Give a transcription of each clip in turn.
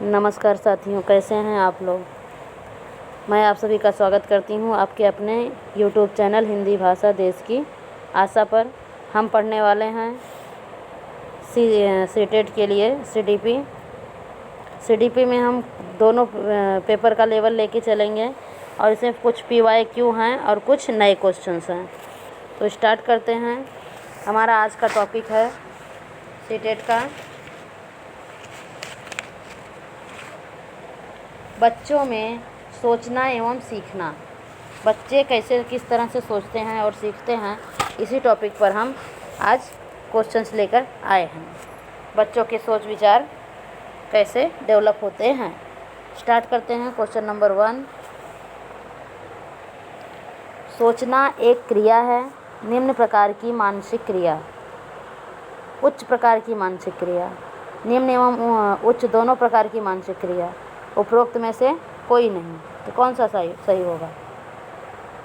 नमस्कार साथियों, कैसे हैं आप लोग। मैं आप सभी का स्वागत करती हूं आपके अपने YouTube चैनल हिंदी भाषा देश की आशा पर। हम पढ़ने वाले हैं सीटेट के लिए सीडीपी में हम दोनों पेपर का लेवल लेके चलेंगे और इसमें कुछ PYQ हैं और कुछ नए क्वेश्चंस हैं। तो स्टार्ट करते हैं। हमारा आज का टॉपिक है सीटेट का बच्चों में सोचना एवं सीखना। बच्चे कैसे किस तरह से सोचते हैं और सीखते हैं, इसी टॉपिक पर हम आज क्वेश्चंस लेकर आए हैं। बच्चों के सोच विचार कैसे डेवलप होते हैं। स्टार्ट करते हैं। क्वेश्चन नंबर 1, सोचना एक क्रिया है। निम्न प्रकार की मानसिक क्रिया, उच्च प्रकार की मानसिक क्रिया, निम्न एवं उच्च दोनों प्रकार की मानसिक क्रिया, उपरोक्त में से कोई नहीं। तो कौन सा सही होगा।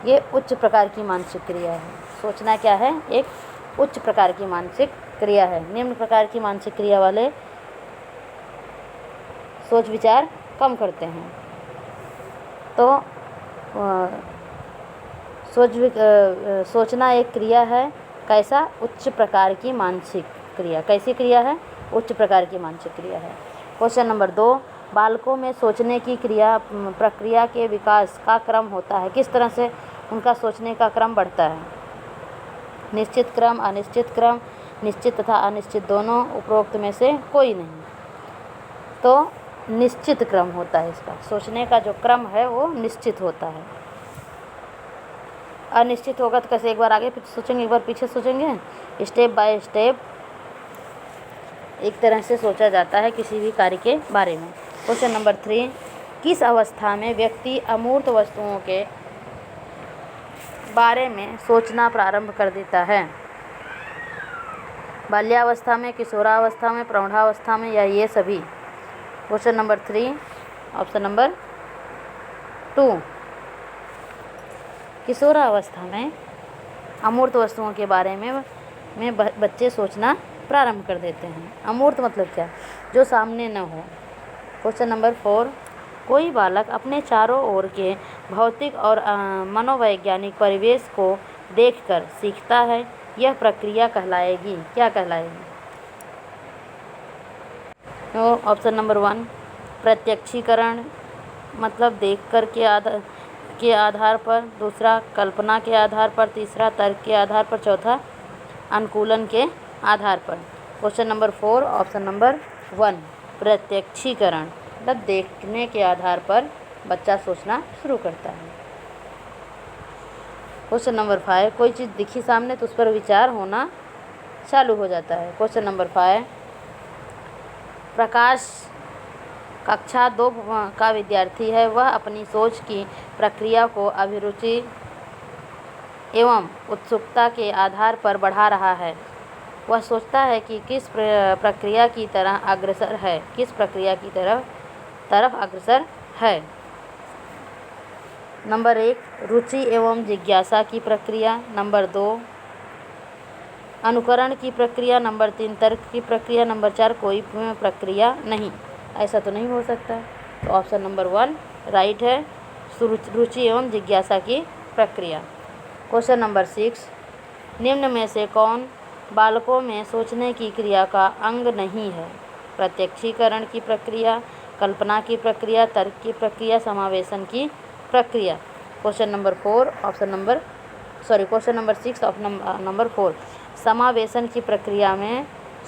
ये उच्च प्रकार की मानसिक क्रिया है। सोचना क्या है, एक उच्च प्रकार की मानसिक क्रिया है। निम्न प्रकार की मानसिक क्रिया वाले सोच विचार कम करते हैं। तो सोचना एक क्रिया है। कैसा, उच्च प्रकार की मानसिक क्रिया। कैसी क्रिया है, उच्च प्रकार की मानसिक क्रिया है। क्वेश्चन नंबर 2, बालकों में सोचने की प्रक्रिया के विकास का क्रम होता है। किस तरह से उनका सोचने का क्रम बढ़ता है। निश्चित क्रम, अनिश्चित क्रम, निश्चित तथा अनिश्चित दोनों, उपरोक्त में से कोई नहीं। तो निश्चित क्रम होता है इसका। सोचने का जो क्रम है वो निश्चित होता है। अनिश्चित होगा तो कैसे, एक बार आगे सोचेंगे एक बार पीछे सोचेंगे। स्टेप बाय स्टेप एक तरह से सोचा जाता है किसी भी कार्य के बारे में। क्वेश्चन नंबर 3, किस अवस्था में व्यक्ति अमूर्त वस्तुओं के बारे में सोचना प्रारंभ कर देता है। बाल्यावस्था में, किशोरावस्था में, प्रौढ़ावस्था में, या ये सभी। क्वेश्चन नंबर 3, ऑप्शन नंबर 2, किशोरावस्था में अमूर्त वस्तुओं के बारे में बच्चे सोचना प्रारंभ कर देते हैं। अमूर्त मतलब क्या, जो सामने न हो। क्वेश्चन नंबर 4, कोई बालक अपने चारों ओर के भौतिक और मनोवैज्ञानिक परिवेश को देखकर सीखता है। यह प्रक्रिया कहलाएगी, क्या कहलाएगी। तो ऑप्शन नंबर 1, प्रत्यक्षीकरण मतलब देखकर के आधार पर। दूसरा, कल्पना के आधार पर। तीसरा, तर्क के आधार पर। चौथा, अनुकूलन के आधार पर। क्वेश्चन नंबर 4, ऑप्शन नंबर 1, प्रत्यक्षीकरण मतलब देखने के आधार पर बच्चा सोचना शुरू करता है। क्वेश्चन नंबर 5, कोई चीज़ दिखी सामने तो उस पर विचार होना चालू हो जाता है। क्वेश्चन नंबर 5, प्रकाश कक्षा 2 का विद्यार्थी है। वह अपनी सोच की प्रक्रिया को अभिरुचि एवं उत्सुकता के आधार पर बढ़ा रहा है। वह सोचता है कि किस प्रक्रिया की तरह अग्रसर है, किस प्रक्रिया की तरफ अग्रसर है। नंबर 1, रुचि एवं जिज्ञासा की प्रक्रिया। नंबर 2, अनुकरण की प्रक्रिया। नंबर 3, तर्क की प्रक्रिया। नंबर 4, कोई प्रक्रिया नहीं। ऐसा तो नहीं हो सकता। तो ऑप्शन नंबर 1 राइट है, रुचि एवं जिज्ञासा की प्रक्रिया। क्वेश्चन नंबर 6, निम्न में से कौन बालकों में सोचने की क्रिया का अंग नहीं है। प्रत्यक्षीकरण की प्रक्रिया, कल्पना की प्रक्रिया, तर्क की प्रक्रिया, समावेशन की प्रक्रिया। क्वेश्चन नंबर 6 ऑप्शन नंबर 4, समावेशन की प्रक्रिया में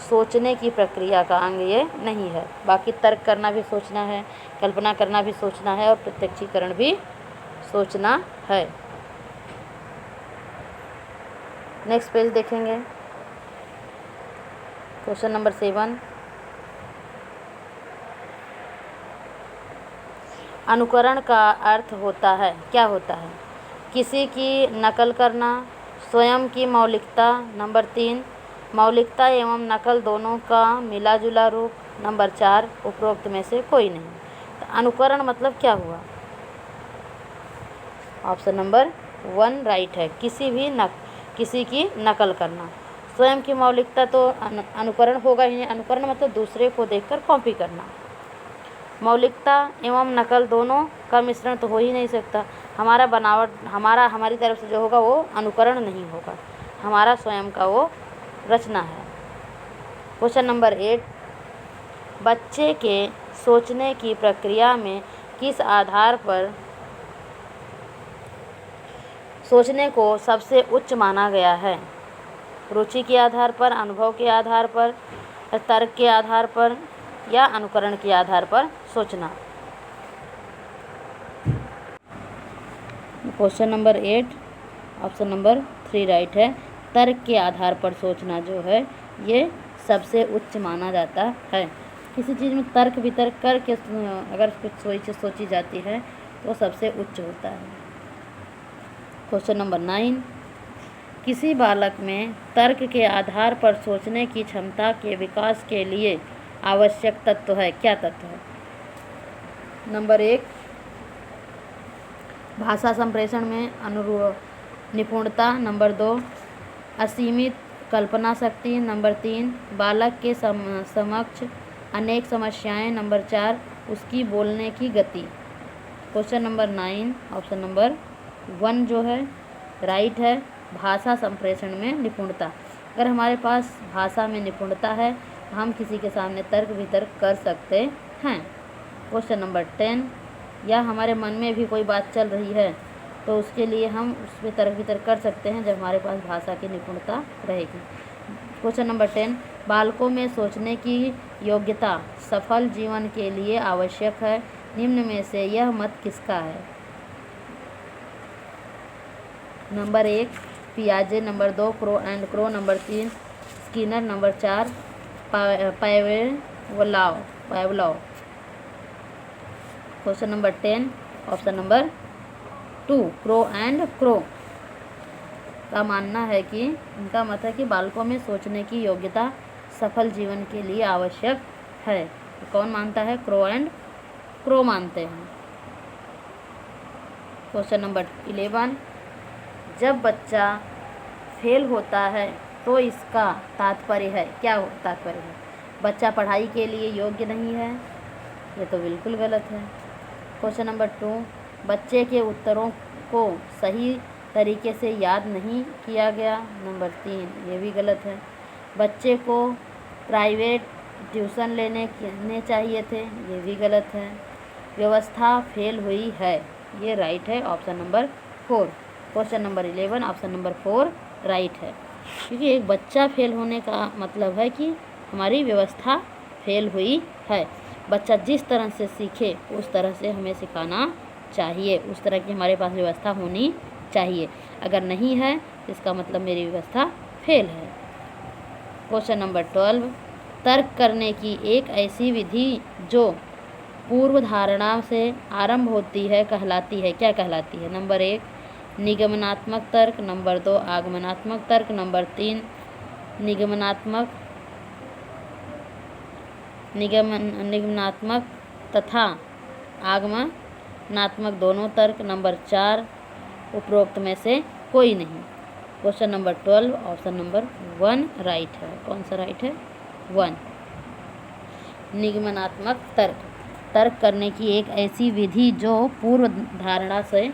सोचने की प्रक्रिया का अंग ये नहीं है। बाकी तर्क करना भी सोचना है, कल्पना करना भी सोचना है और प्रत्यक्षीकरण भी सोचना है। नेक्स्ट पेज देखेंगे। क्वेश्चन नंबर 7, अनुकरण का अर्थ होता है, क्या होता है। किसी की नकल करना, स्वयं की मौलिकता। नंबर 3, मौलिकता एवं नकल दोनों का मिला जुला रूप। नंबर 4, उपरोक्त में से कोई नहीं। तो अनुकरण मतलब क्या हुआ। ऑप्शन नंबर 1 राइट है, किसी की नकल करना। स्वयं की मौलिकता तो अनुकरण होगा ही नहीं। अनुकरण मतलब दूसरे को देखकर कॉपी करना। मौलिकता एवं नकल दोनों का मिश्रण तो हो ही नहीं सकता। हमारी तरफ से जो होगा वो अनुकरण नहीं होगा, हमारा स्वयं का वो रचना है। क्वेश्चन नंबर 8, बच्चे के सोचने की प्रक्रिया में किस आधार पर सोचने को सबसे उच्च माना गया है? रुचि के आधार पर, अनुभव के आधार पर, तर्क के आधार पर या अनुकरण के आधार पर सोचना। Question number 8 option number 3 right है। तर्क के आधार पर सोचना जो है ये सबसे उच्च माना जाता है। किसी चीज़ में तर्क वितर्क करके अगर कोई चीज़ सोची जाती है तो सबसे उच्च होता है। क्वेश्चन नंबर 9, किसी बालक में तर्क के आधार पर सोचने की क्षमता के विकास के लिए आवश्यक तत्व है, क्या तत्व है? नंबर 1, भाषा संप्रेषण में निपुणता। नंबर 2, असीमित कल्पना शक्ति। नंबर 3, बालक के समक्ष अनेक समस्याएं। नंबर 4, उसकी बोलने की गति। क्वेश्चन नंबर 9 ऑप्शन नंबर 1 जो है राइट है, भाषा संप्रेषण में निपुणता। अगर हमारे पास भाषा में निपुणता है तो हम किसी के सामने तर्क वितर्क कर सकते हैं। क्वेश्चन नंबर 10, या हमारे मन में भी कोई बात चल रही है तो उसके लिए हम उस पर तर्क वितर्क कर सकते हैं जब हमारे पास भाषा की निपुणता रहेगी। क्वेश्चन नंबर 10, बालकों में सोचने की योग्यता सफल जीवन के लिए आवश्यक है, निम्न में से यह मत किसका है? नंबर 1, पियाजे। Number 2, Crow and Crow. Number 3, Skinner. Number 4, Pavlov. Question number 10 option number 2, Crow and Crow का मानना है कि इनका मत है कि बालकों में सोचने की योग्यता सफल जीवन के लिए आवश्यक है। तो कौन मानता है? क्रो एंड क्रो मानते हैं। क्वेश्चन नंबर 11, जब बच्चा फेल होता है तो इसका तात्पर्य है, क्या तात्पर्य है? बच्चा पढ़ाई के लिए योग्य नहीं है, ये तो बिल्कुल गलत है। क्वेश्चन नंबर 2, बच्चे के उत्तरों को सही तरीके से याद नहीं किया गया। नंबर 3, ये भी गलत है। बच्चे को प्राइवेट ट्यूशन लेने चाहिए थे, ये भी गलत है। व्यवस्था फेल हुई है, ये राइट है, option number 4। Question number 11 option number 4 right है, क्योंकि एक बच्चा फेल होने का मतलब है कि हमारी व्यवस्था फेल हुई है। बच्चा जिस तरह से सीखे उस तरह से हमें सिखाना चाहिए, उस तरह की हमारे पास व्यवस्था होनी चाहिए। अगर नहीं है तो इसका मतलब मेरी व्यवस्था फेल है। क्वेश्चन नंबर 12, तर्क करने की एक ऐसी विधि जो पूर्व धारणा से आरंभ होती है कहलाती है, क्या कहलाती है? नंबर 1, निगमनात्मक तर्क। नंबर 2, आगमनात्मक तर्क। नंबर 3, निगमनात्मक तथा आगमनात्मक दोनों तर्क। नंबर 4, उपरोक्त में से कोई नहीं। Question number 12 option number 1 right है। कौन सा राइट है? 1। निगमनात्मक तर्क करने की एक ऐसी विधि जो पूर्व धारणा से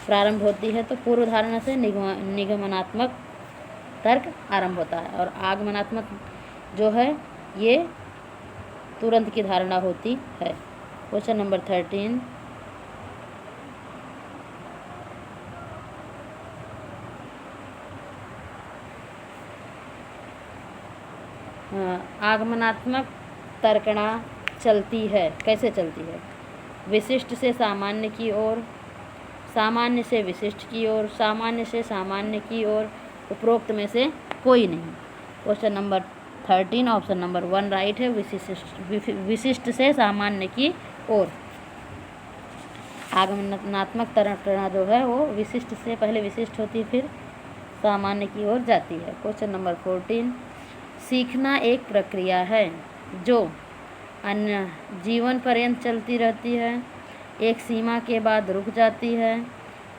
प्रारंभ होती है, तो पूर्व धारणा से निगमनात्मक तर्क आरंभ होता है, और आगमनात्मक जो है ये तुरंत की धारणा होती है। क्वेश्चन नंबर 13, आगमनात्मक तर्कणा चलती है, कैसे चलती है? विशिष्ट से सामान्य की ओर, सामान्य से विशिष्ट की ओर, सामान्य से सामान्य की ओर, उपरोक्त में से कोई नहीं। Question number 13 option number 1 right है, विशिष्ट से सामान्य की ओर। आगमनात्मक तर्कणा जो है वो विशिष्ट से पहले विशिष्ट होती फिर सामान्य की ओर जाती है। क्वेश्चन नंबर 14, सीखना एक प्रक्रिया है जो अन्य जीवन पर्यंत चलती रहती है, एक सीमा के बाद रुक जाती है,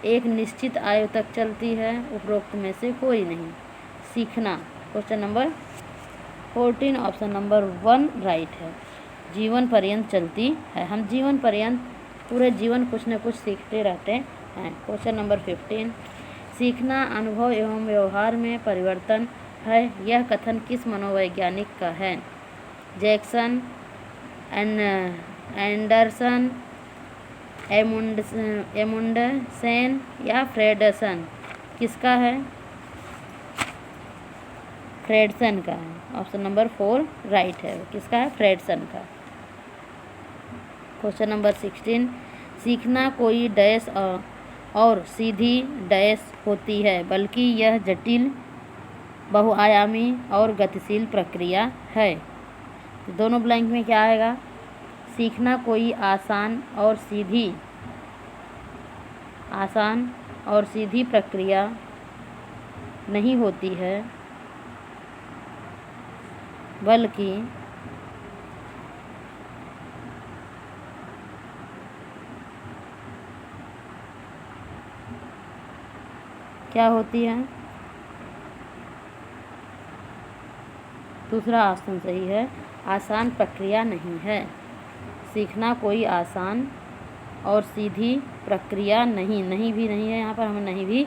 एक निश्चित आयु तक चलती है, उपरोक्त में से कोई नहीं। सीखना, question number 14 option number 1 right है। जीवन पर्यंत चलती है। हम जीवन पर्यंत पूरे जीवन कुछ न कुछ सीखते रहते हैं। क्वेश्चन नंबर 15, सीखना अनुभव एवं व्यवहार में परिवर्तन है, यह कथन किस मनोवैज्ञानिक का है? जैक्सन, एंडरसन, एमुंडसेन या फ्रेडसन? किसका है? फ्रेडसन का है। ऑप्शन नंबर 4 राइट है। किसका है? फ्रेडसन का। क्वेश्चन नंबर 16, सीखना कोई डैश और सीधी डैश होती है, बल्कि यह जटिल, बहुआयामी और गतिशील प्रक्रिया है। तो दोनों ब्लैंक में क्या आएगा? सीखना कोई आसान और सीधी प्रक्रिया नहीं होती है, बल्कि क्या होती है? दूसरा ऑप्शन सही है, आसान प्रक्रिया नहीं है। सीखना कोई आसान और सीधी प्रक्रिया नहीं भी नहीं है, यहाँ पर हमें नहीं भी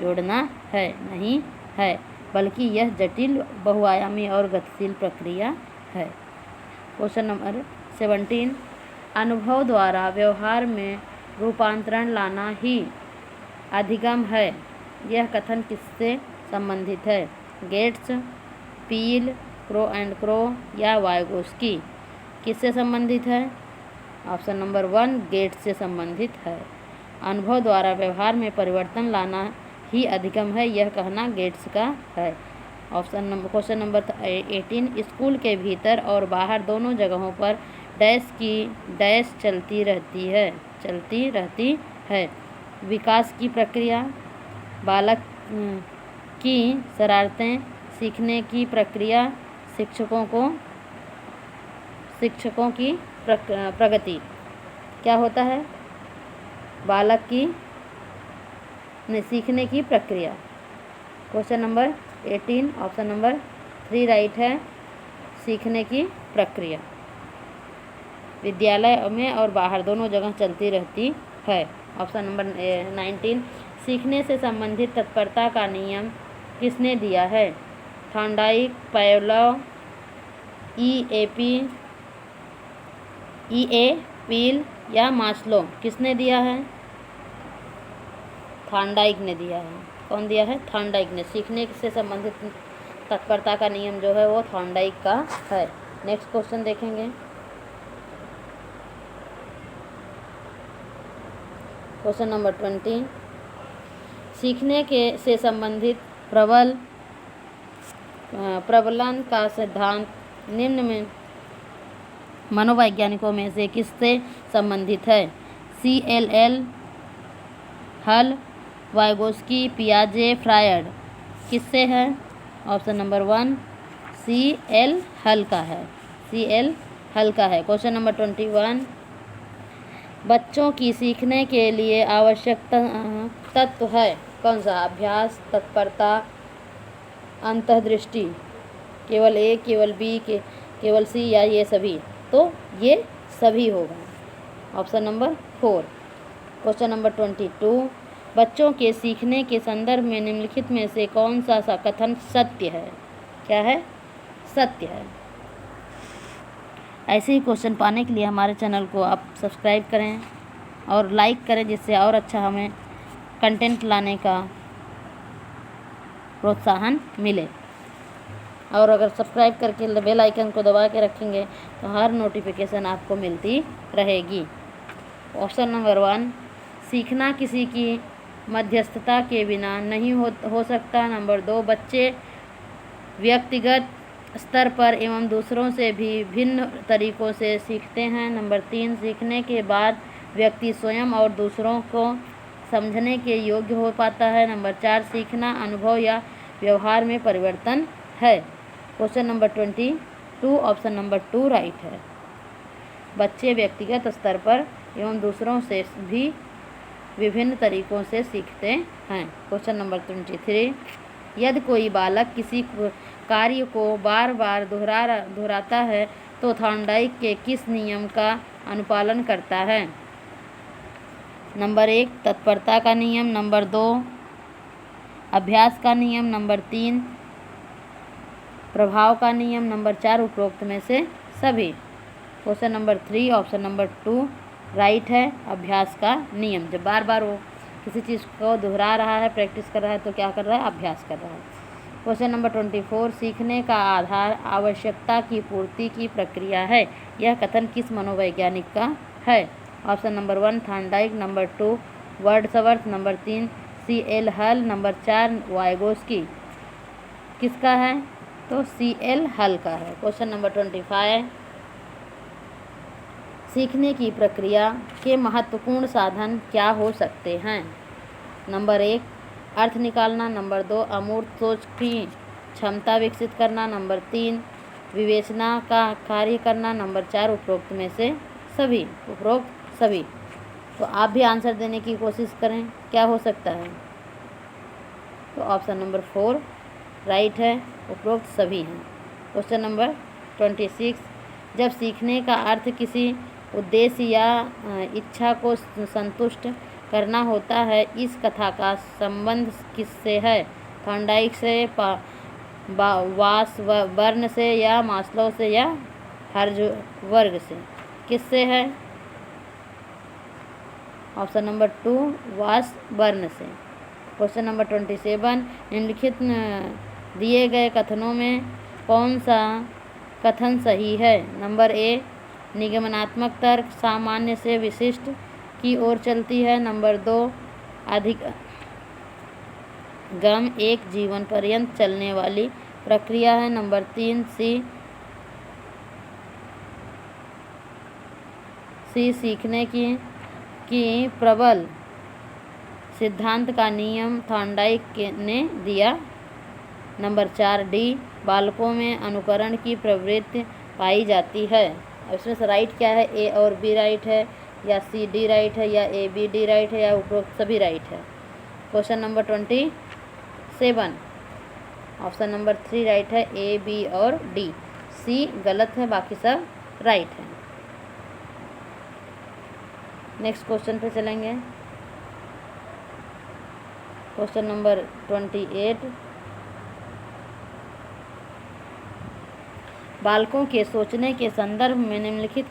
जोड़ना है, नहीं है, बल्कि यह जटिल, बहुआयामी और गतिशील प्रक्रिया है। क्वेश्चन नंबर 17, अनुभव द्वारा व्यवहार में रूपांतरण लाना ही अधिगम है, यह कथन किससे संबंधित है? Gates, Peel, Crow and Crow या वाइगोस्की? किससे संबंधित है? ऑप्शन नंबर 1 गेट्स से संबंधित है। अनुभव द्वारा व्यवहार में परिवर्तन लाना ही अधिगम है, यह कहना गेट्स का है। क्वेश्चन नंबर 18, स्कूल के भीतर और बाहर दोनों जगहों पर डैश की डैश चलती रहती है। विकास की प्रक्रिया, बालक की शरारतें, सीखने की प्रक्रिया, शिक्षकों की प्रगति। क्या होता है? बालक की सीखने की प्रक्रिया। Question number 18 option number 3 right है, सीखने की प्रक्रिया विद्यालय में और बाहर दोनों जगह चलती रहती है। ऑप्शन नंबर 19, सीखने से संबंधित तत्परता का नियम किसने दिया है? Thorndike, Pavlov, E.A. पील या मास्लो? किसने दिया है? थॉर्नडाइक ने दिया है। कौन दिया है? थॉर्नडाइक ने। सीखने से संबंधित तत्परता का नियम जो है वो थॉर्नडाइक का है। नेक्स्ट क्वेश्चन देखेंगे। क्वेश्चन नंबर 20, सीखने से संबंधित प्रबलन का सिद्धांत निम्न में मनोवैज्ञानिकों में से किससे संबंधित है? CLL, हल, वाइगोस्की, पियाजे, फ्रायड? किससे है? ऑप्शन नंबर 1 CL हल का है। CL हल का है। क्वेश्चन नंबर 21, बच्चों की सीखने के लिए आवश्यक तत्व है कौन सा? अभ्यास, तत्परता, अंतर्दृष्टि? केवल A, केवल B, केवल C या ये सभी? तो ये सभी होगा। Option number 4। क्वेश्चन नंबर 22, बच्चों के सीखने के संदर्भ में निम्नलिखित में से कौन सा कथन सत्य है? क्या है? सत्य है। ऐसे ही क्वेश्चन पाने के लिए हमारे चैनल को आप सब्सक्राइब करें और लाइक करें, जिससे और अच्छा हमें कंटेंट लाने का प्रोत्साहन मिले। और अगर सब्सक्राइब करके बेल आइकन को दबा के रखेंगे तो हर नोटिफिकेशन आपको मिलती रहेगी। ऑप्शन नंबर 1, सीखना किसी की मध्यस्थता के बिना नहीं हो सकता। नंबर 2, बच्चे व्यक्तिगत स्तर पर एवं दूसरों से भी भिन्न तरीक़ों से सीखते हैं। नंबर 3, सीखने के बाद व्यक्ति स्वयं और दूसरों को समझने के योग्य हो पाता है। नंबर 4, सीखना अनुभव या व्यवहार में परिवर्तन है। Question number 22 option number 2 right है। बच्चे व्यक्तिगत स्तर पर एवं दूसरों से भी विभिन्न तरीक़ों से सीखते हैं। क्वेश्चन नंबर 23, यदि कोई बालक किसी कार्य को बार बार दोहराता है तो थॉर्नडाइक के किस नियम का अनुपालन करता है? नंबर 1 तत्परता का नियम, नंबर 2 अभ्यास का नियम, नंबर 3 प्रभाव का नियम, नंबर 4 उपरोक्त में से सभी। Question number 3 option number 2 right है, अभ्यास का नियम। जब बार बार वो किसी चीज़ को दोहरा रहा है, प्रैक्टिस कर रहा है, तो क्या कर रहा है? अभ्यास कर रहा है। क्वेश्चन नंबर 24 सीखने का आधार आवश्यकता की पूर्ति की प्रक्रिया है। यह कथन किस मनोवैज्ञानिक का है? Option number 1 Thorndike, number 2 Wordsworth, number 3 C.L. हल, नंबर 4 वाइगोस्की। किसका है? तो C.L. हल का है। क्वेश्चन नंबर 25 सीखने की प्रक्रिया के महत्वपूर्ण साधन क्या हो सकते हैं? नंबर 1 अर्थ निकालना, नंबर 2 अमूर्त सोच की क्षमता विकसित करना, नंबर 3 विवेचना का कार्य करना, नंबर 4 उपरोक्त में से सभी। उपरोक्त सभी। तो आप भी आंसर देने की कोशिश करें, क्या हो सकता है? तो ऑप्शन नंबर 4 राइट है, उपरोक्त सभी हैं। क्वेश्चन नंबर 26 जब सीखने का अर्थ किसी उद्देश्य या इच्छा को संतुष्ट करना होता है, इस कथा का संबंध किससे है? थॉर्नडाइक से, वासबर्न से, या मास्लो से, या हर्ज़बर्ग से? किससे है? ऑप्शन नंबर 2 वासबर्न से। क्वेश्चन नंबर 27 निम्नलिखित दिए गए कथनों में कौन सा कथन सही है? नंबर ए निगमनात्मक तर्क सामान्य से विशिष्ट की ओर चलती है, नंबर 2 अधिक गम एक जीवन पर्यंत चलने वाली प्रक्रिया है, नंबर 3 सी सीखने की प्रबल सिद्धांत का नियम थॉर्नडाइक ने दिया, नंबर 4 डी बालकों में अनुकरण की प्रवृत्ति पाई जाती है। अब इसमें से राइट क्या है? ए और बी राइट है, या सी डी राइट है, या ए बी डी राइट है, या उपरोक्त सभी राइट है। Question number 27 option number 3 right है, ए बी और डी। सी गलत है, बाकी सब राइट है। नेक्स्ट क्वेश्चन पे चलेंगे। क्वेश्चन नंबर 28 बालकों के सोचने के संदर्भ में निम्नलिखित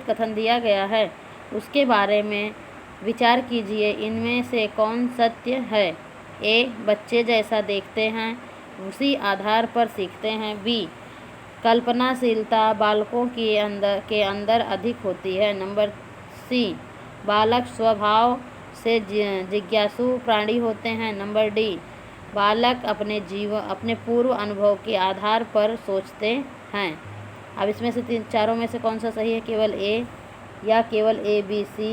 कथन दिया गया है, उसके बारे में विचार कीजिए। इनमें से कौन सत्य है? ए बच्चे जैसा देखते हैं उसी आधार पर सीखते हैं, बी कल्पनाशीलता बालकों के अंदर अधिक होती है, नंबर सी बालक स्वभाव से जिज्ञासु प्राणी होते हैं, नंबर डी बालक अपने पूर्व अनुभव के आधार पर सोचते हैं। अब इसमें से चारों में से कौन सा सही है? केवल ए, या केवल A B C,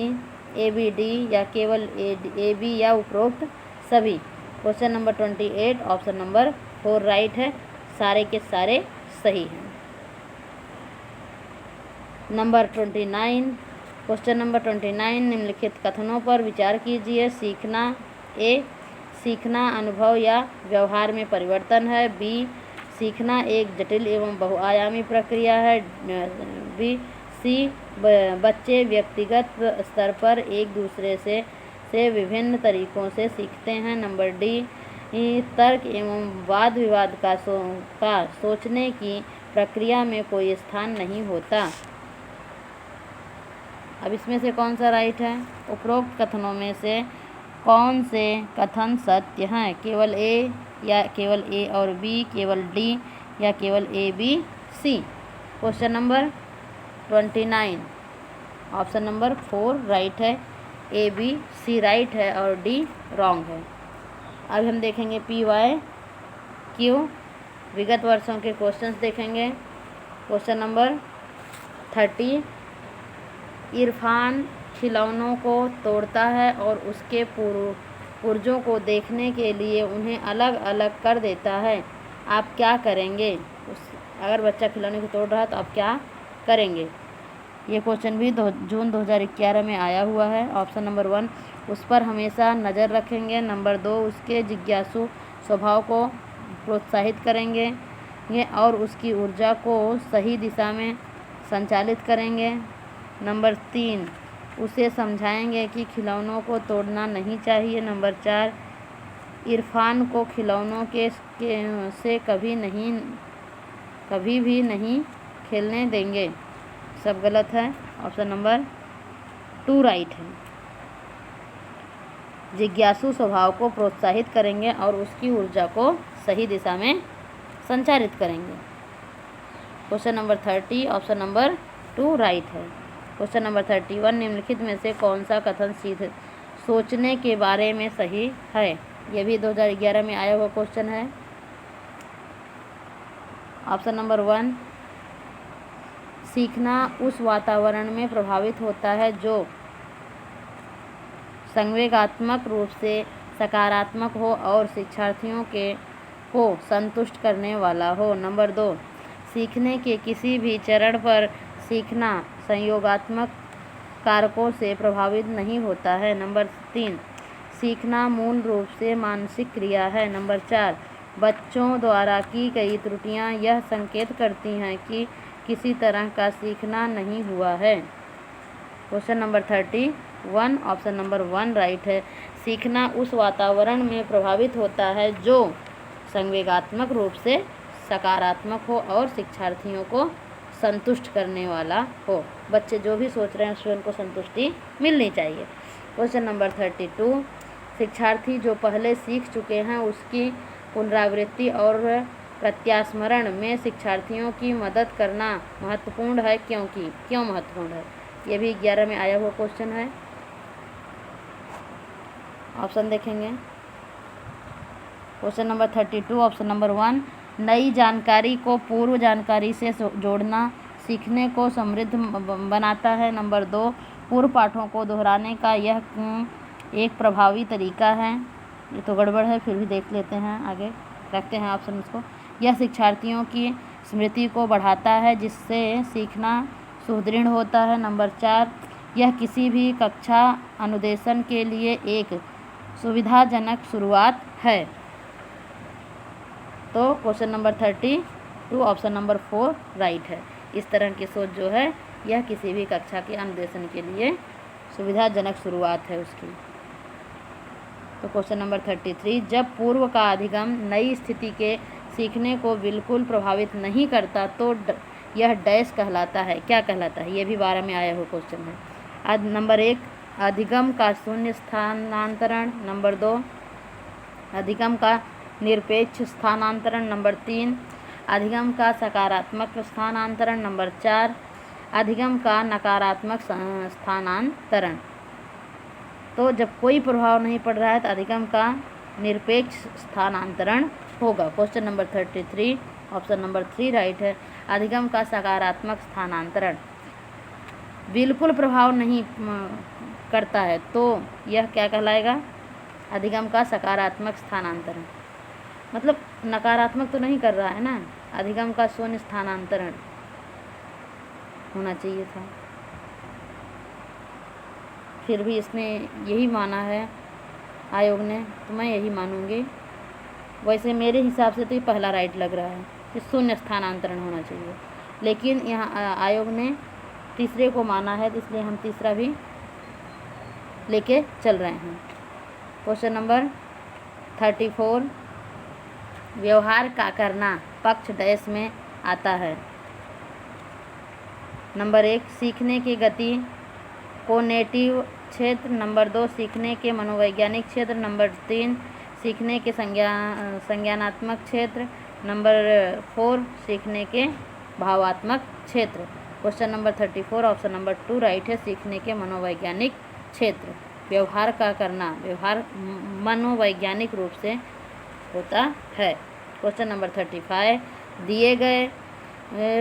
A B D, या केवल ए बी, या उपरोक्त सभी। Question number 28 option number 4 right है, सारे के सारे सही हैं। नंबर 29 क्वेश्चन नंबर 29 निम्नलिखित कथनों पर विचार कीजिए। सीखना अनुभव या व्यवहार में परिवर्तन है, बी सीखना एक जटिल एवं बहुआयामी प्रक्रिया है, बी सी बच्चे व्यक्तिगत स्तर पर एक दूसरे से विभिन्न तरीकों से सीखते हैं, नंबर डी तर्क एवं वाद विवाद का सोचने की प्रक्रिया में कोई स्थान नहीं होता। अब इसमें से कौन सा राइट है? उपरोक्त कथनों में से कौन से कथन सत्य हैं? केवल ए, या केवल ए और बी, केवल डी, या केवल A B C. Question number 29 option number 4 right है, ए बी सी राइट है और डी रॉन्ग है। अब हम देखेंगे पी वाई क्यू विगत वर्षों के क्वेश्चंस देखेंगे। क्वेश्चन नंबर 30 इरफान खिलौनों को तोड़ता है और उसके पुर्जों को देखने के लिए उन्हें अलग अलग कर देता है, आप क्या करेंगे? अगर बच्चा खिलौने को तोड़ रहा है तो आप क्या करेंगे? ये क्वेश्चन भी जून 2011 में आया हुआ है। ऑप्शन नंबर 1 उस पर हमेशा नज़र रखेंगे, नंबर 2 उसके जिज्ञासु स्वभाव को प्रोत्साहित करेंगे, और उसकी ऊर्जा को सही दिशा में संचालित करेंगे। नंबर 3, उसे समझाएंगे कि खिलौनों को तोड़ना नहीं चाहिए। नंबर 4, इरफान को खिलौनों से कभी भी नहीं खेलने देंगे। सब गलत है, ऑप्शन नंबर 2 राइट है। जिज्ञासु स्वभाव को प्रोत्साहित करेंगे और उसकी ऊर्जा को सही दिशा में संचारित करेंगे। Question number 30, option number 2 right है। क्वेश्चन नंबर 31, निम्नलिखित में से कौन सा कथन सीधे सोचने के बारे में सही है? यह भी 2011 में आया हुआ क्वेश्चन है। ऑप्शन नंबर 1, सीखना उस वातावरण में प्रभावित होता है जो संवेगात्मक रूप से सकारात्मक हो और शिक्षार्थियों को संतुष्ट करने वाला हो। नंबर 2, सीखने के किसी भी चरण पर सीखना संयोगात्मक कारकों से प्रभावित नहीं होता है। नंबर 3, सीखना मूल रूप से मानसिक क्रिया है। नंबर 4, बच्चों द्वारा की गई त्रुटियां यह संकेत करती हैं कि किसी तरह का सीखना नहीं हुआ है। Question number 31, option number 1 right है। सीखना उस वातावरण में प्रभावित होता है जो संवेगात्मक रूप से सकारात्मक हो और शिक्षार्थियों को संतुष्ट करने वाला हो। बच्चे जो भी सोच रहे हैं उससे उनको संतुष्टि मिलनी चाहिए। क्वेश्चन नंबर 32, शिक्षार्थी जो पहले सीख चुके हैं उसकी पुनरावृत्ति और प्रत्यास्मरण में शिक्षार्थियों की मदद करना महत्वपूर्ण है, क्यों महत्वपूर्ण है? ये भी 11 में आया हुआ क्वेश्चन है। ऑप्शन देखेंगे। क्वेश्चन नंबर 32, ऑप्शन नंबर 1, नई जानकारी को पूर्व जानकारी से जोड़ना सीखने को समृद्ध बनाता है। नंबर 2, पूर्व पाठों को दोहराने का यह एक प्रभावी तरीका है। ये तो गड़बड़ है, फिर भी देख लेते हैं, आगे रखते हैं ऑप्शन इसको। यह शिक्षार्थियों की स्मृति को बढ़ाता है जिससे सीखना सुदृढ़ होता है। नंबर 4, यह किसी भी कक्षा अनुदेशन के लिए एक सुविधाजनक शुरुआत है। तो question number 32, option number 4 right है। इस तरह की सोच जो है यह किसी भी कक्षा के अनुदेशन के लिए सुविधाजनक शुरुआत है उसकी। तो क्वेश्चन नंबर 33, जब पूर्व का अधिगम नई स्थिति के सीखने को बिल्कुल प्रभावित नहीं करता तो यह डैश कहलाता है। क्या कहलाता है? ये भी 12 में आया हुआ क्वेश्चन है। नंबर 1, अधिगम का शून्य स्थानांतरण। नंबर 2, अधिगम का निरपेक्ष स्थानांतरण। नंबर 3, अधिगम का सकारात्मक स्थानांतरण। नंबर 4, अधिगम का नकारात्मक स्थानांतरण। तो जब कोई प्रभाव नहीं पड़ रहा है तो अधिगम का निरपेक्ष स्थानांतरण होगा। Question number 33, option number 3 right है। अधिगम का सकारात्मक स्थानांतरण बिल्कुल प्रभाव नहीं करता है तो यह क्या कहलाएगा? अधिगम का सकारात्मक स्थानांतरण। मतलब नकारात्मक तो नहीं कर रहा है ना, अधिगम का शून्य स्थानांतरण होना चाहिए था। फिर भी इसने यही माना है आयोग ने, तो मैं यही मानूंगी। वैसे मेरे हिसाब से तो ये पहला राइट लग रहा है कि शून्य स्थानांतरण होना चाहिए, लेकिन यहाँ आयोग ने तीसरे को माना है तो इसलिए हम तीसरा भी लेके चल रहे हैं। क्वेश्चन नंबर 34, व्यवहार का करना पक्ष डैश में आता है। नंबर 1, सीखने की गति कोग्निटिव क्षेत्र। नंबर 2, सीखने के मनोवैज्ञानिक क्षेत्र। नंबर 3, सीखने के संज्ञानात्मक क्षेत्र। नंबर 4, सीखने के भावात्मक क्षेत्र। Question number 34, option number 2 right है। सीखने के मनोवैज्ञानिक क्षेत्र। व्यवहार का करना, व्यवहार मनोवैज्ञानिक रूप से होता है। क्वेश्चन नंबर 35, दिए गए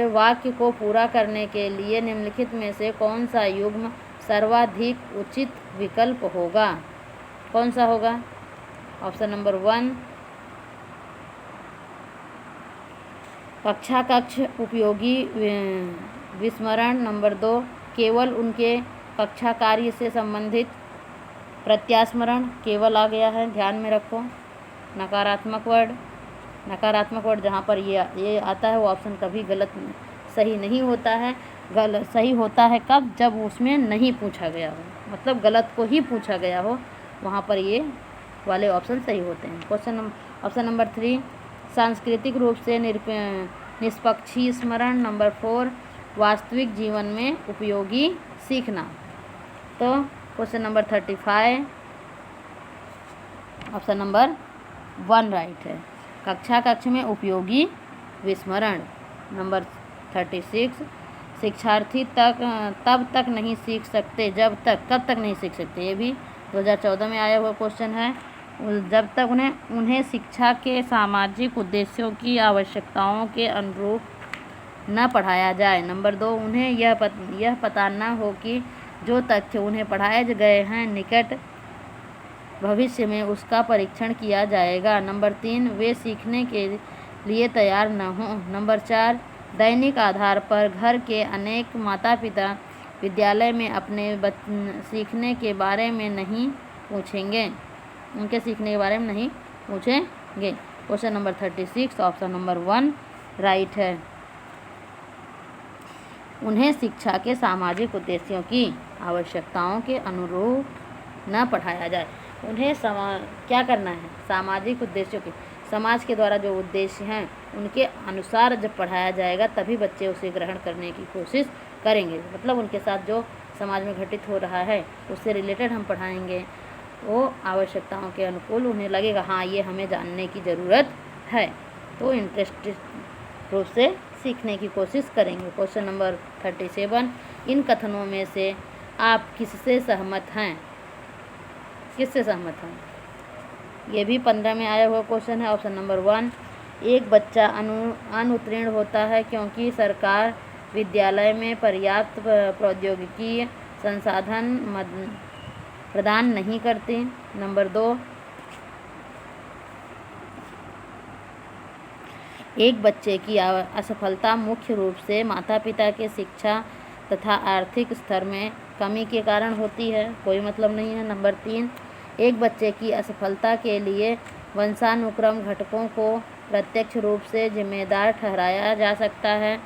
वाक्य को पूरा करने के लिए निम्नलिखित में से कौन सा युग्म सर्वाधिक उचित विकल्प होगा? कौन सा होगा? ऑप्शन नंबर 1, कक्षा कक्ष उपयोगी विस्मरण। नंबर 2, केवल उनके कक्षा कार्य से संबंधित प्रत्यास्मरण। केवल आ गया है, ध्यान में रखो, नकारात्मक वर्ड। नकारात्मक वर्ड जहाँ पर ये आता है वो ऑप्शन कभी गलत सही नहीं होता है। गलत सही होता है कब, जब उसमें नहीं पूछा गया हो, मतलब गलत को ही पूछा गया हो, वहाँ पर ये वाले ऑप्शन सही होते हैं। ऑप्शन नंबर 3 सांस्कृतिक रूप से निष्पक्षी स्मरण। नंबर 4 वास्तविक जीवन में उपयोगी सीखना। तो question number 35 option number 1 right है। कक्ष में उपयोगी विस्मरण। नंबर 36 शिक्षार्थी तब तक नहीं सीख सकते जब तक, कब तक नहीं सीख सकते, ये भी 2014 में आया हुआ क्वेश्चन है। जब तक उन्हें शिक्षा के सामाजिक उद्देश्यों की आवश्यकताओं के अनुरूप न पढ़ाया जाए। नंबर 2 उन्हें यह पता न हो कि जो तथ्य उन्हें पढ़ाए गए हैं निकट भविष्य में उसका परीक्षण किया जाएगा। नंबर 3 वे सीखने के लिए तैयार न हों। नंबर 4 दैनिक आधार पर घर के अनेक माता पिता विद्यालय में अपने सीखने के बारे में नहीं पूछेंगे, उनके सीखने के बारे में नहीं पूछेंगे। Question number 36 option number 1 right है। उन्हें शिक्षा के सामाजिक उद्देश्यों की आवश्यकताओं के अनुरूप न पढ़ाया जाए। उन्हें क्या करना है, सामाजिक उद्देश्यों के, समाज के द्वारा जो उद्देश्य हैं उनके अनुसार जब पढ़ाया जाएगा तभी बच्चे उसे ग्रहण करने की कोशिश करेंगे। मतलब उनके साथ जो समाज में घटित हो रहा है उससे रिलेटेड हम पढ़ाएंगे, वो आवश्यकताओं के अनुकूल उन्हें लगेगा हाँ ये हमें जानने की ज़रूरत है, तो इंटरेस्टेड रूप से सीखने की कोशिश करेंगे। क्वेश्चन नंबर 37 इन कथनों में से आप किससे सहमत हैं, किससे सहमत हैं? ये भी 15 में आया हुआ क्वेश्चन है। ऑप्शन नंबर 1 एक बच्चा अनुत्तीर्ण होता है क्योंकि सरकार विद्यालय में पर्याप्त प्रौद्योगिकी संसाधन प्रदान नहीं करती। नंबर 2 एक बच्चे की असफलता मुख्य रूप से माता पिता के शिक्षा तथा आर्थिक स्तर में कमी के कारण होती है, कोई मतलब नहीं है। नंबर 3 एक बच्चे की असफलता के लिए वंशानुक्रम घटकों को प्रत्यक्ष रूप से जिम्मेदार ठहराया जा सकता है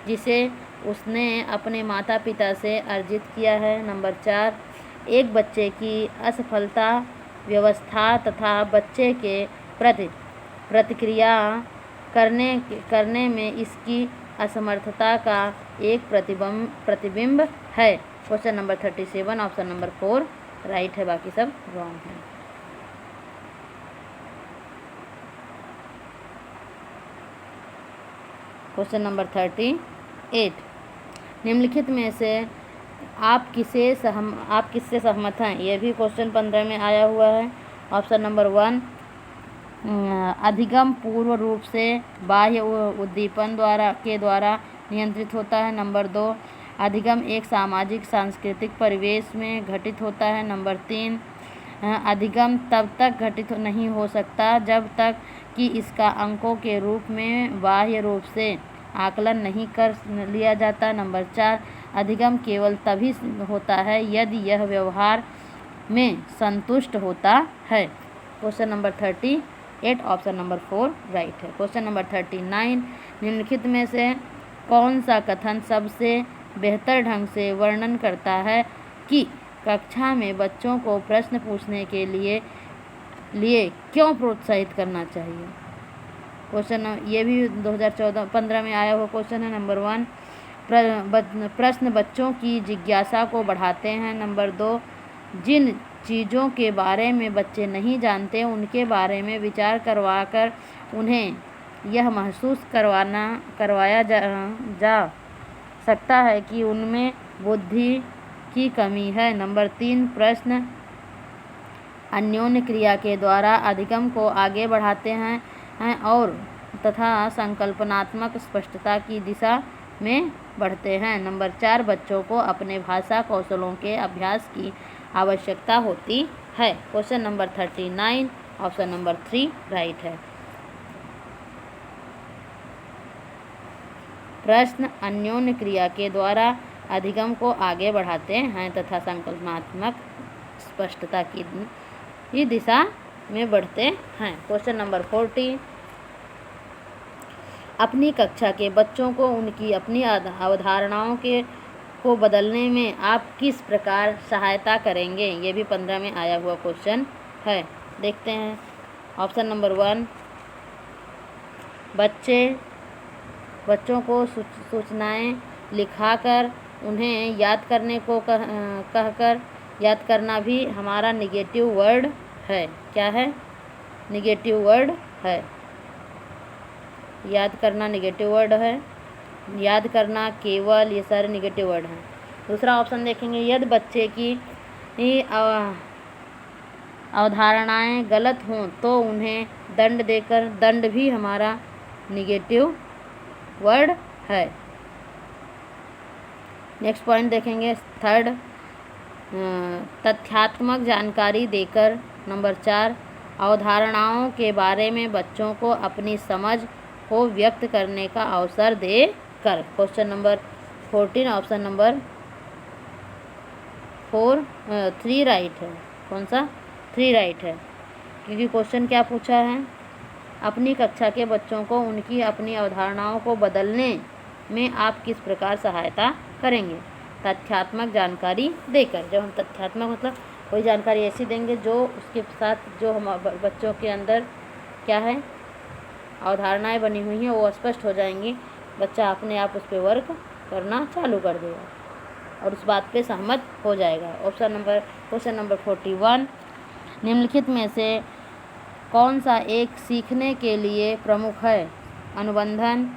जिसे उसने अपने माता पिता से अर्जित किया है। नंबर 4 एक बच्चे की असफलता व्यवस्था तथा बच्चे के प्रति प्रतिक्रिया करने में इसकी असमर्थता का एक प्रतिबिंब है। Question number 37 option number 4 right है, बाकी सब रॉन्ग है। क्वेश्चन नंबर 38 निम्नलिखित में से आप किससे सहमत हैं? यह भी क्वेश्चन 15 में आया हुआ है। ऑप्शन नंबर 1 अधिगम पूर्व रूप से बाह्य उद्दीपन द्वारा नियंत्रित होता है। नंबर 2 अधिगम एक सामाजिक सांस्कृतिक परिवेश में घटित होता है। नंबर 3 अधिगम तब तक घटित नहीं हो सकता जब तक कि इसका अंकों के रूप में बाह्य रूप से आकलन नहीं कर लिया जाता। नंबर 4 अधिगम केवल तभी होता है यदि यह व्यवहार में संतुष्ट होता है। Question number 38 option number 4 right है। क्वेश्चन नंबर 39 निम्नलिखित में से कौन सा कथन सबसे बेहतर ढंग से वर्णन करता है कि कक्षा में बच्चों को प्रश्न पूछने के लिए क्यों प्रोत्साहित करना चाहिए? क्वेश्चन ये भी 2015 में आया हुआ क्वेश्चन है। नंबर 1 प्रश्न बच्चों की जिज्ञासा को बढ़ाते हैं। नंबर 2 जिन चीज़ों के बारे में बच्चे नहीं जानते उनके बारे में विचार करवाकर उन्हें यह महसूस करवाया जा सकता है कि उनमें बुद्धि की कमी है। नंबर 3 प्रश्न अन्योन्य क्रिया के द्वारा अधिगम को आगे बढ़ाते हैं और तथा संकल्पनात्मक स्पष्टता की दिशा में बढ़ते हैं। नंबर 4 बच्चों को अपने भाषा कौशलों के अभ्यास की आवश्यकता होती है। Question number 39 option number 3 right है। प्रश्न अन्योन्य क्रिया के द्वारा अधिगम को आगे बढ़ाते हैं तथा संकल्पनात्मक स्पष्टता की दिशा में बढ़ते हैं। क्वेश्चन नंबर 40 अपनी कक्षा के बच्चों को उनकी अपनी अवधारणाओं को बदलने में आप किस प्रकार सहायता करेंगे? ये भी 15 में आया हुआ क्वेश्चन है। देखते हैं। ऑप्शन नंबर 1, बच्चों को सूचनाएं लिखाकर उन्हें याद करने को कहकर याद करना भी हमारा निगेटिव वर्ड है। क्या है? निगेटिव वर्ड है। याद करना निगेटिव वर्ड है। याद करना, केवल, ये सारे निगेटिव वर्ड हैं। दूसरा ऑप्शन देखेंगे, यदि बच्चे की अवधारणाएं गलत हों तो उन्हें दंड देकर, दंड भी हमारा निगेटिव वर्ड है। नेक्स्ट पॉइंट देखेंगे, थर्ड, तथ्यात्मक जानकारी देकर। नंबर 4, अवधारणाओं के बारे में बच्चों को अपनी समझ को व्यक्त करने का अवसर देकर। Question number 14 option number 3 right है। कौन सा? 3 राइट है, क्योंकि क्वेश्चन क्या पूछा है? अपनी कक्षा के बच्चों को उनकी अपनी अवधारणाओं को बदलने में आप किस प्रकार सहायता करेंगे? तथ्यात्मक जानकारी देकर। जब हम तथ्यात्मक मतलब कोई जानकारी ऐसी देंगे जो उसके साथ जो हम बच्चों के अंदर क्या है, अवधारणाएं बनी हुई हैं, वो स्पष्ट हो जाएंगी। बच्चा अपने आप उस पर वर्क करना चालू कर देगा और उस बात पे सहमत हो जाएगा। क्वेश्चन नंबर 41, निम्नलिखित में से कौन सा एक सीखने के लिए प्रमुख है? अनुबंधन,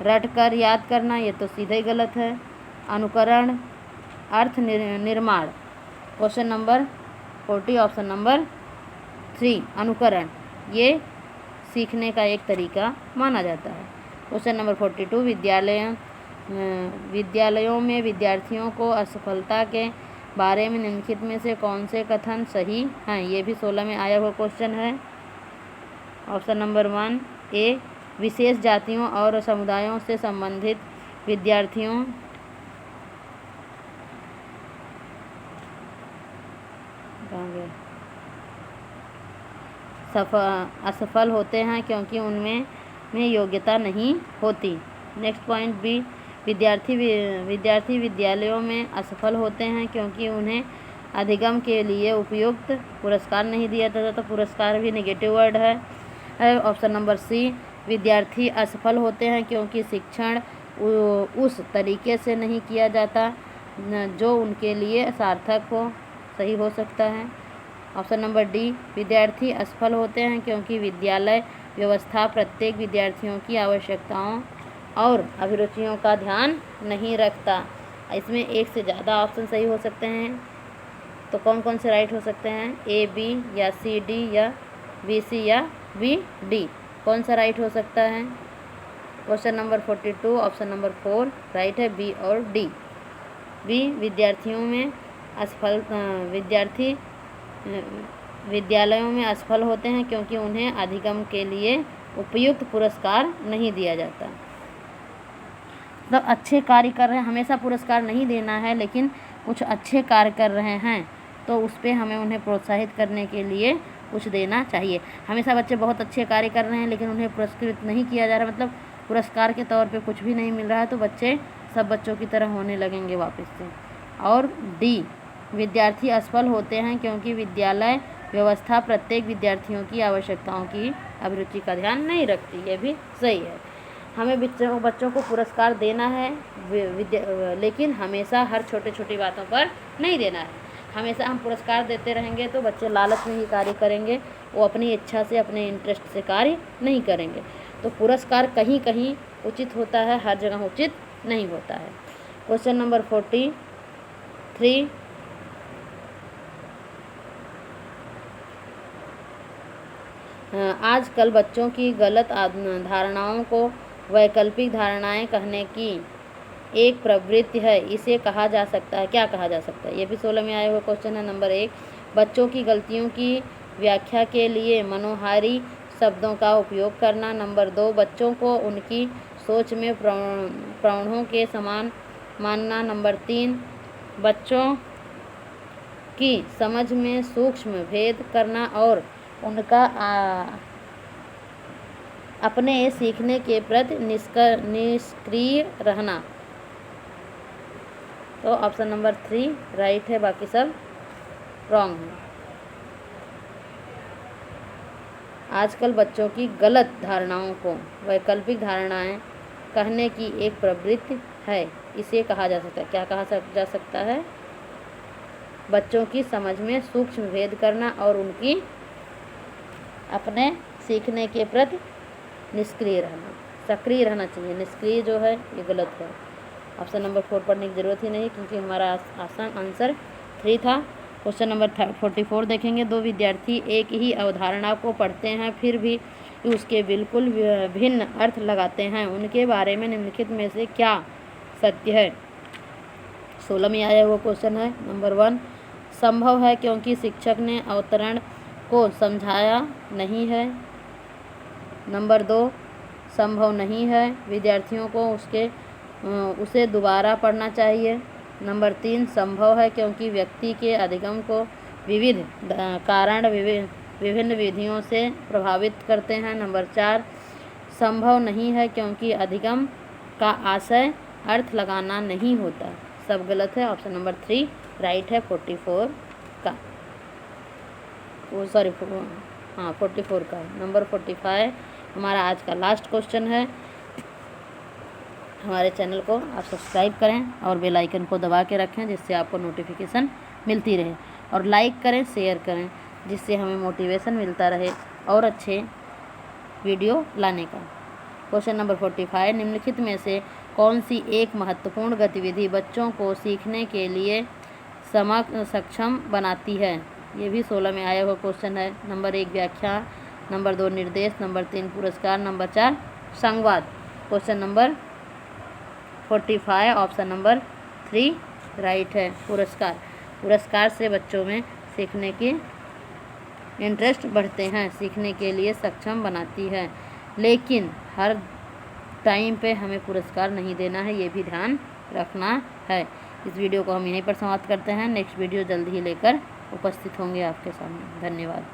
रटकर याद करना, ये तो सीधे ही गलत है। अनुकरण, अर्थ निर्माण। क्वेश्चन नंबर 40 ऑप्शन नंबर 3, अनुकरण, ये सीखने का एक तरीका माना जाता है। क्वेश्चन नंबर 42, विद्यालयों में विद्यार्थियों को असफलता के बारे में निम्नलिखित में से कौन से कथन सही हैं? ये भी 16 में आया हुआ क्वेश्चन है। ऑप्शन नंबर 1, ए, विशेष जातियों और समुदायों से संबंधित विद्यार्थियों असफल होते हैं क्योंकि उनमें योग्यता नहीं होती। नेक्स्ट पॉइंट बी, विद्यार्थी विद्यालयों में असफल होते हैं क्योंकि उन्हें अधिगम के लिए उपयुक्त पुरस्कार नहीं दिया जाता, तो पुरस्कार भी नेगेटिव वर्ड है। ऑप्शन नंबर सी, विद्यार्थी असफल होते हैं क्योंकि शिक्षण उस तरीके से नहीं किया जाता जो उनके लिए सार्थक हो, सही हो सकता है। ऑप्शन नंबर डी, विद्यार्थी असफल होते हैं क्योंकि विद्यालय व्यवस्था प्रत्येक विद्यार्थियों की आवश्यकताओं और अभिरुचियों का ध्यान नहीं रखता। इसमें एक से ज़्यादा ऑप्शन सही हो सकते हैं, तो कौन कौन से राइट हो सकते हैं? ए, बी या सी, डी या बी, सी या बी, डी। कौन सा राइट हो सकता है? Question number 42 option number 4 right है, बी और डी। बी, विद्यार्थियों में विद्यालयों में असफल होते हैं क्योंकि उन्हें अधिगम के लिए उपयुक्त पुरस्कार नहीं दिया जाता। मतलब अच्छे कार्य कर रहे हैं, हमेशा पुरस्कार नहीं देना है, लेकिन कुछ अच्छे कार्य कर रहे हैं तो उस पर हमें उन्हें प्रोत्साहित करने के लिए कुछ देना चाहिए। हमेशा बच्चे बहुत अच्छे कार्य कर रहे हैं लेकिन उन्हें पुरस्कृत नहीं किया जा रहा, मतलब पुरस्कार के तौर पे कुछ भी नहीं मिल रहा है, तो बच्चे सब बच्चों की तरह होने लगेंगे वापस से। और डी, विद्यार्थी असफल होते हैं क्योंकि विद्यालय व्यवस्था प्रत्येक विद्यार्थियों की आवश्यकताओं की अभिरुचि का ध्यान नहीं रखती। ये भी सही है। हमें बच्चों को पुरस्कार देना है, लेकिन हमेशा हर छोटी छोटी बातों पर नहीं देना है। हमेशा हम पुरस्कार देते रहेंगे तो बच्चे लालच में ही कार्य करेंगे, वो अपनी इच्छा से, अपने इंटरेस्ट से कार्य नहीं करेंगे। तो पुरस्कार कहीं कहीं उचित होता है, हर जगह उचित नहीं होता है। क्वेश्चन नंबर 43, आजकल बच्चों की गलत धारणाओं को वैकल्पिक धारणाएं कहने की एक प्रवृत्ति है, इसे कहा जा सकता है, क्या कहा जा सकता है? ये भी 16 में आया हुआ क्वेश्चन है। नंबर 1, बच्चों की गलतियों की व्याख्या के लिए मनोहारी शब्दों का उपयोग करना। नंबर 2, बच्चों को उनकी सोच में प्रौढ़ों के समान मानना। नंबर 3, बच्चों की समझ में सूक्ष्म भेद करना और उनका अपने सीखने के प्रति निष्क्रिय रहना। तो ऑप्शन नंबर 3 राइट है, बाकी सब रॉन्ग है। आजकल बच्चों की गलत धारणाओं को वैकल्पिक धारणाएं कहने की एक प्रवृत्ति है, इसे कहा जा सकता है, क्या कहा जा सकता है? बच्चों की समझ में सूक्ष्म भेद करना और उनकी अपने सीखने के प्रति निष्क्रिय रहना। सक्रिय रहना चाहिए, निष्क्रिय जो है ये गलत है। ऑप्शन नंबर 4 पढ़ने की ज़रूरत ही नहीं, क्योंकि हमारा आसान आंसर 3 था। क्वेश्चन नंबर 44 देखेंगे। दो विद्यार्थी एक ही अवधारणा को पढ़ते हैं, फिर भी उसके बिल्कुल भिन्न अर्थ लगाते हैं। उनके बारे में निम्नलिखित में से क्या सत्य है? 16 में आया हुआ क्वेश्चन है। नंबर 1 संभव है क्योंकि शिक्षक ने अवतरण को समझाया नहीं है। नंबर 2 संभव नहीं है, विद्यार्थियों को उसे दोबारा पढ़ना चाहिए। नंबर 3 संभव है क्योंकि व्यक्ति के अधिगम को विविध कारण विभिन्न विधियों से प्रभावित करते हैं। नंबर 4 संभव नहीं है क्योंकि अधिगम का आशय अर्थ लगाना नहीं होता। सब गलत है। ऑप्शन नंबर 3 राइट है 44 का, वो सॉरी 44 का। नंबर 45 हमारा आज का लास्ट क्वेश्चन है। हमारे चैनल को आप सब्सक्राइब करें और बेल आइकन को दबा के रखें, जिससे आपको नोटिफिकेशन मिलती रहे, और लाइक करें, शेयर करें, जिससे हमें मोटिवेशन मिलता रहे और अच्छे वीडियो लाने का। क्वेश्चन नंबर 45 निम्नलिखित में से कौन सी एक महत्वपूर्ण गतिविधि बच्चों को सीखने के लिए सक्षम बनाती है? ये भी 16 में आया हुआ क्वेश्चन है। नंबर 1 व्याख्या, नंबर 2 निर्देश, नंबर 3 पुरस्कार, नंबर 4 संवाद। Question number 45 option number 3 right है, पुरस्कार। पुरस्कार से बच्चों में सीखने की इंटरेस्ट बढ़ते हैं, सीखने के लिए सक्षम बनाती है, लेकिन हर टाइम पे हमें पुरस्कार नहीं देना है, ये भी ध्यान रखना है। इस वीडियो को हम यहीं पर समाप्त करते हैं। नेक्स्ट वीडियो जल्द ही लेकर उपस्थित होंगे आपके सामने। धन्यवाद।